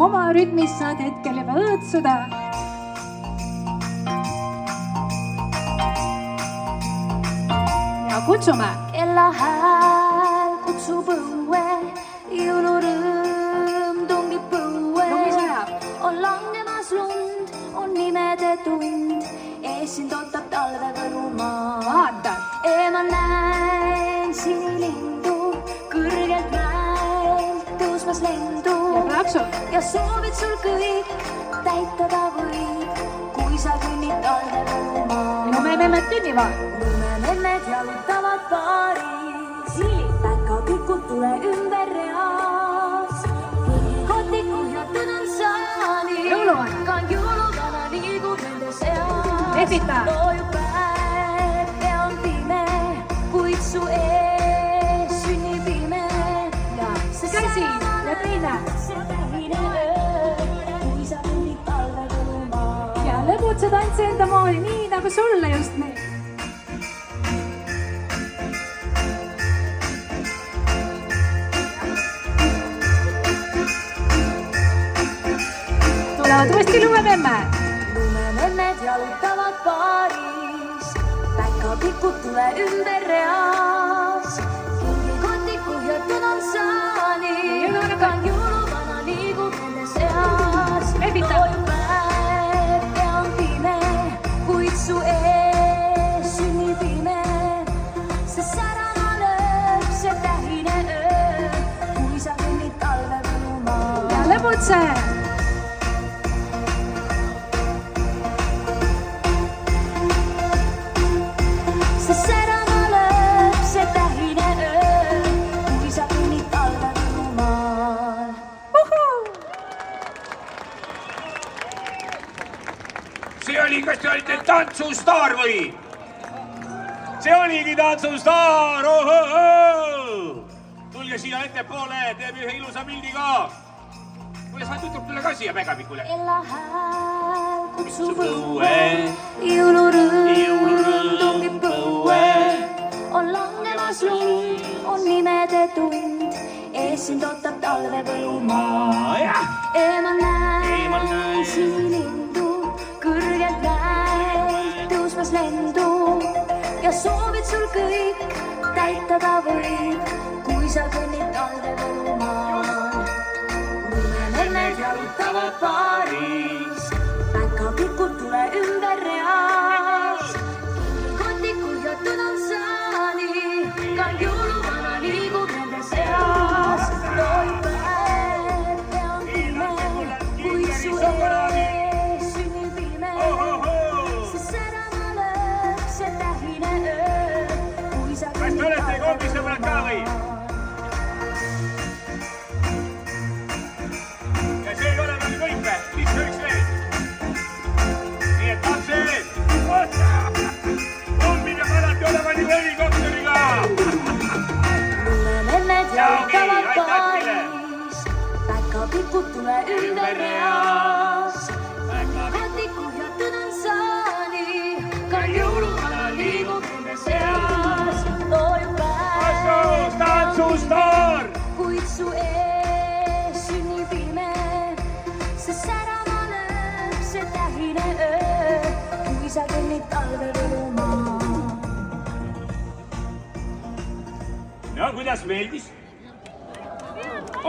oma rütmis saad hetkel juba õõtsuda. Ja kutsume. Kellahääl kutsub õue, jõulurõõm tungib põue. Lumi sajab. On langemas lund, on nimede tund, ees sind ootab talve Võrumaa. Vaata. Eemal näen sinilindu, kõrgelt mäelt tõusmas lendu. Ja plaksu. Ja soovid sul kõik täitada võib, kui sa kõnnid talve Võrumaa. Lumememmed kõnnivad. Lumememmed jalutavad paaris, päkapikud tule ümber reas. Kotik kuhjatud on saani, Jõuluvana. ka jõuluvana liigub nende seas. Lehvita. Loojub päev ja on pime, kuid su ees sünnib ime. Ja käsi ja teine. See tähine öö, kui sa kõnnid talve Võrumaa. Ja lõbutse tantsi enda moodi, nii nagu sulle just nii. Tulevad uuesti lumememmed. Lumememmed jalutavad paaris, päkapikud tule ümber reas. Kingikotik kuhjatud on saani, ka jõuluvana liigub nende seas. Lehvita. Loojub päev ja on pime, kuid su ees sünnib ime. See särama lööb, see tähine öö, kui sa kõnnid talve Võrumaa. Ja lõbutse. See särama lööb, see tähine öö, kui sa kõnnid talve Võrumaal. See oli, kas te olite tantsustaar või? See oligi tantsustaar, ohohoo! Tulge siia ettepoole, teeme ühe ilusa pildi ka. Kuule, sa tutvub tule ka siia päkapikule. Kellahääl kutsub õue, õue, jõulurõõm tungib põue. On langemas lund, on nimede tund, ees sind ootab talve Võrumaa. Eemal näen sinilindu, kõrgelt mäelt tõusmas lendu. Ja soovid sul kõik täitada võib, kui sa kõnnid talve Võrumaal. Lumememmed jalutavad paaris, päkapikud tule ümber reas. Kingikotik kuhjatud on saani, ka jõuluvana liigub nende seas. Loojub päev ja on pime, kuid su ees sünnib ime. See särama lööb, see tähine öö, kui sa Kas te olete koogis sõbrad ka või? Ja see ei ole veel kõik või? Lihtne üks veel. Nii et lapsed, umbime alati olema nii helikopteriga. Lumememmed jalutavad aitäh teile. paaris, päkapikud tule ümber reas. Kingikotik kuhjatud on saani, ka jõuluvana liigub nende seas. Loojub päev, Tantsustaar! kuid su ees sünnib ime. See särama lööb, see tähine öö, kui sa kõnnid talve Võrumaa. No kuidas meeldis?